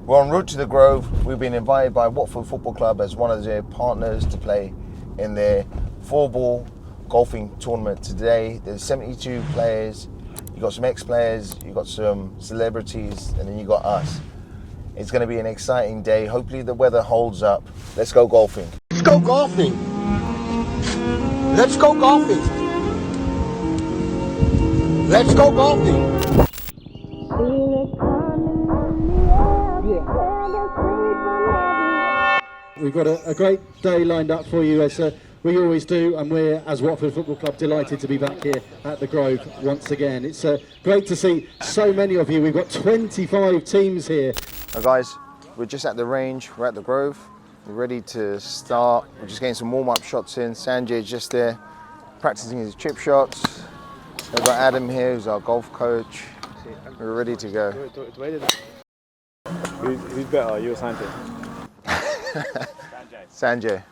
We're en route to the Grove. We've been invited by Watford Football Club as one of their partners to play in their 4-ball golfing tournament today. There's 72 players. You got some ex-players, you got some celebrities, and then you got us. It's going to be an exciting day. Hopefully the weather holds up. Let's go golfing. Let's go golfing. Let's go golfing. Let's go golfing. We've got a great day lined up for you as we always do, and we're, as Watford Football Club, delighted to be back here at the Grove once again. It's great to see so many of you. We've got 25 teams here. Now guys, we're just at the range, we're at the Grove. We're ready to start. We're just getting some warm-up shots in. Sanjay's just there, practicing his chip shots. We've got Adam here, who's our golf coach. We're ready to go. Who's better, you or Sanjay? Sanjay.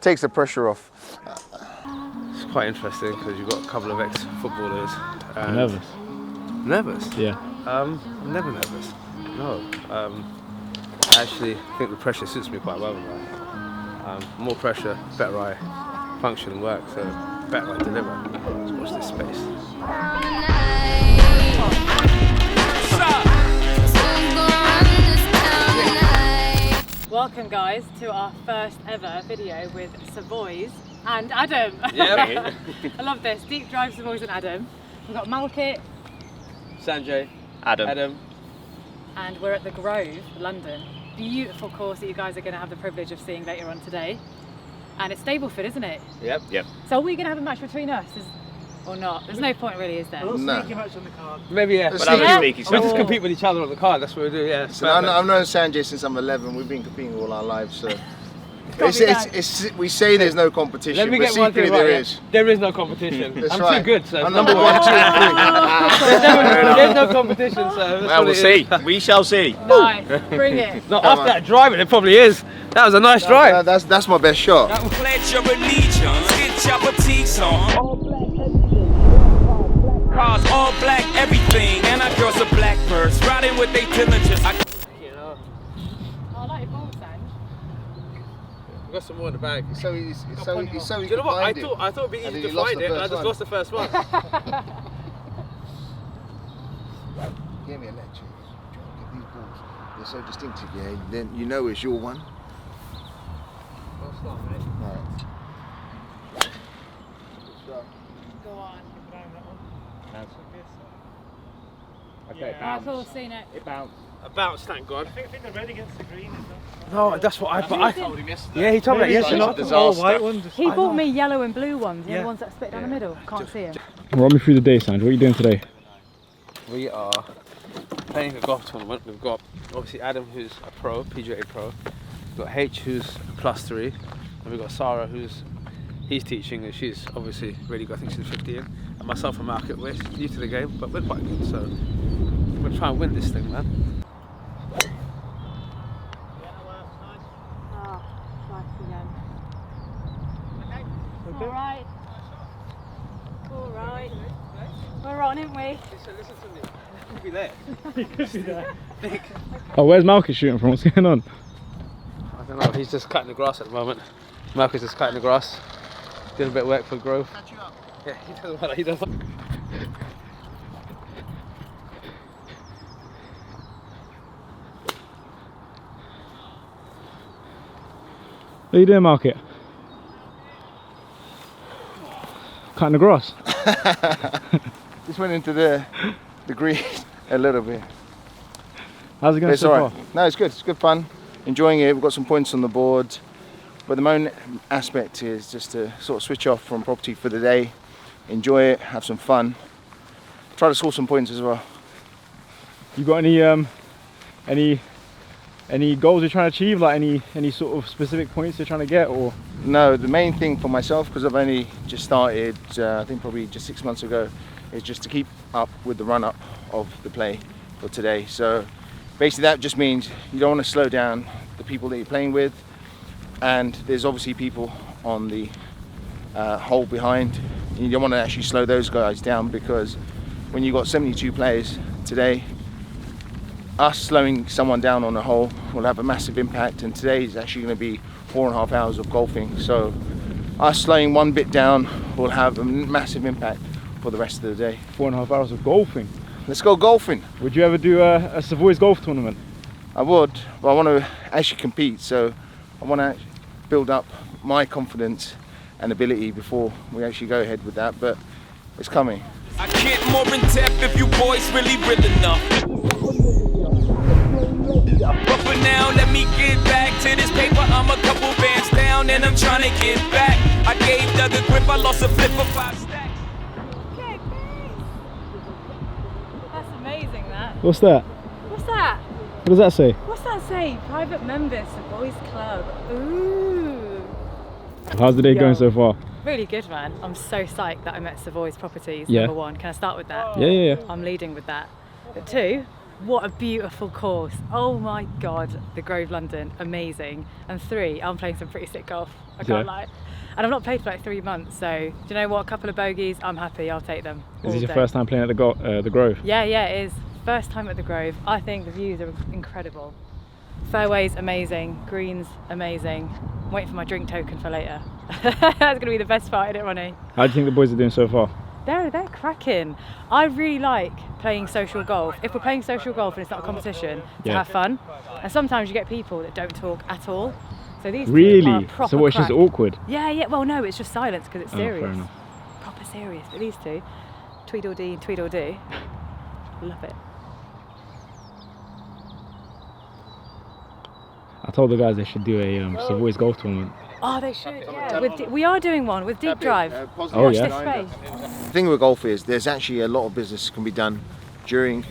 Takes the pressure off. It's quite interesting because you've got a couple of ex-footballers. Nervous? Nervous? Yeah. I'm never nervous. No. I actually think the pressure suits me quite well. More pressure, better I function and work, so better I deliver. Let's watch this space. Welcome guys to our first ever video with Savoys and Adam. Yeah. I love this. Deep Drive Savoys and Adam. We've got Malkit, Sanjay, Adam. and we're at the Grove, London. Beautiful course that you guys are going to have the privilege of seeing later on today. And it's Stableford, isn't it? Yep. So are we going to have a match between us or not? There's no point really, is there? No. Match on the card. Maybe, yeah. Let's But see. we just compete with each other on the card, that's what we do, yeah. So I've known Sanjay since I'm 11. We've been competing all our lives, so we say there's no competition, Let me but get one thing secretly right. there Yeah. is. There is no competition. That's I'm right. too good, so I'm number number 1, 2, and 3. There's no competition, so that's Well, what we'll it see. is. We shall see. Nice, bring it. Not Come after on. that driving, it probably is. That was a nice drive. That's my best shot. Pledge your allegiance, get your boutiques on. Cars all black, everything, and our girls are blackbirds, riding with they diligence. I like your ball, Sanj. I've got some more in the bag. So he's so You know what? I thought it'd be And easy then to you lost find the it, and I first just one. lost the first one. Give me a lecture. Try and get these balls. They're so distinctive, yeah. Then you know it's your one. I'll start, mate. Right. Go on. Okay, Oh, cool, seen it. It bounced. A bounce, thank God. I think the red against the green is No, that's what I told him yesterday. Yeah, he told me that yesterday. Not the all white ones. He bought me yellow and blue ones, the Yeah. ones that split down the middle. Can't see them. Run me through the day, Sanj. What are you doing today? We are playing a golf tournament. We've got obviously Adam, who's a pro, PGA pro. We've got H, who's a +3, and we've got Sarah, he's teaching, and she's obviously really good. I think she's 15, and myself and Malkit, we're new to the game, but we're quite good. So we're gonna try and win this thing, man. Ah, nice again. Alright. Alright. We're on, aren't we? Listen to me. Could be there. Oh, where's Malcolm shooting from? What's going on? I don't know. He's just cutting the grass at the moment. Malcolm's just cutting the grass, doing a bit of work for Grove. Yeah, he doesn't want. He doesn't. What are you doing, Market? Cutting the grass. Just went into the green a little bit. How's it But going it's so alright. far? No, it's good. It's good fun. Enjoying it. We've got some points on the board. But the main aspect is just to sort of switch off from property for the day, enjoy it, have some fun. Try to score some points as well. You got any goals you're trying to achieve? Like any sort of specific points you're trying to get, or? No, the main thing for myself, because I've only just started, I think probably just 6 months ago, is just to keep up with the run-up of the play for today. So basically that just means you don't want to slow down the people that you're playing with, and there's obviously people on the hole behind. You don't want to actually slow those guys down, because when you've got 72 players today, us slowing someone down on a hole will have a massive impact, and today is actually going to be 4.5 hours of golfing. So us slowing one bit down will have a massive impact for the rest of the day. 4.5 hours of golfing. Let's go golfing. Would you ever do a Savoys golf tournament? I would, but I want to actually compete, so I want to build up my confidence and ability before we actually go ahead with that, but it's coming. I get more in depth if you boys really real enough. But for now, let me get back to this paper. I'm a couple bands down and I'm trying to get back. I gave Doug a grip, I lost a flip for 5 stacks. Okay, that's amazing, that. What's that? What's that? What does that say? What's that say? Private members, Savoys Club. Ooh. How's the day going so far? Really good, man. I'm so psyched that I met Savoys Properties, Yeah. number one. Can I start with that? Yeah. I'm leading with that. But 2, what a beautiful course. Oh my God, the Grove London, amazing. And 3, I'm playing some pretty sick golf. I can't lie. And I've not played for like 3 months, so do you know what? A couple of bogeys, I'm happy, I'll take them. Is this all your day. first time playing at the Grove? Yeah, it is. First time at the Grove. I think the views are incredible. Fairways amazing, greens amazing. I'm waiting for my drink token for later. That's going to be the best part, isn't it, Ronnie? How do you think the boys are doing so far? They're cracking. I really like playing social golf. If we're playing social golf and it's not a competition, to have fun. And sometimes you get people that don't talk at all. So these two are Really? proper So what's just crack. awkward? Yeah. Well, no, it's just silence because it's serious. Fair enough. Proper serious. But these two, Tweedledee and Tweedledee, love it. I told the guys they should do a Savoys golf tournament. Oh, they should, yeah. We are doing one with Deep Drive. Oh, yeah. This space. The thing with golf is there's actually a lot of business can be done during,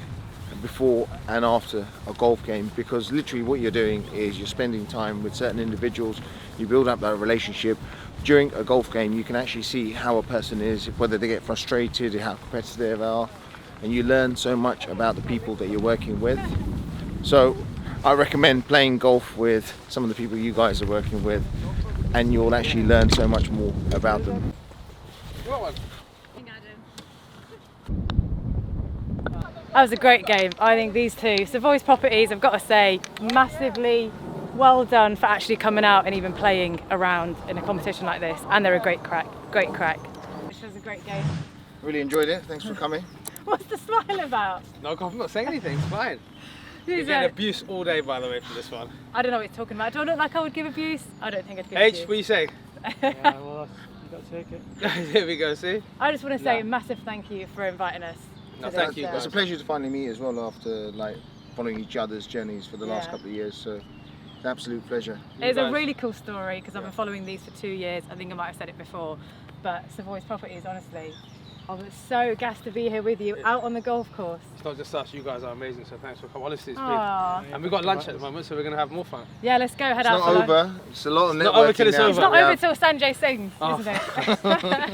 before and after a golf game, because literally what you're doing is you're spending time with certain individuals, you build up that relationship. During a golf game you can actually see how a person is, whether they get frustrated, how competitive they are, and you learn so much about the people that you're working with. So I recommend playing golf with some of the people you guys are working with, and you'll actually learn so much more about them. That was a great game. I think these two, Savoys Properties, I've got to say, massively well done for actually coming out and even playing around in a competition like this. And they're a great crack. This was a great game. Really enjoyed it, thanks for coming. What's the smile about? No, I'm not saying anything, it's fine. You're Who's getting that? abuse all day, by the way, for this one. I don't know what he's talking about. Do I look like I would give abuse? I don't think I'd give abuse. H, what do you say? Yeah, well, you got to take it. Here we go, see? I just want to say a massive thank you for inviting us. No, to thank this, you, It's a pleasure to finally meet as well after like following each other's journeys for the last Yeah. couple of years, so it's an absolute pleasure. It's a guys. really cool story because I've been following these for 2 years. I think I might have said it before, but Savoys Properties, honestly, I was so gassed to be here with you out on the golf course. It's not just us, you guys are amazing, so thanks for coming. Honestly, it's big. Aww. And we've got lunch at the moment, so we're going to have more fun. Yeah, let's go head It's out not for lunch. over, it's a lot of networking not over till it's now. over. It's not Yeah. over till Sanjay sings, Oh. isn't it?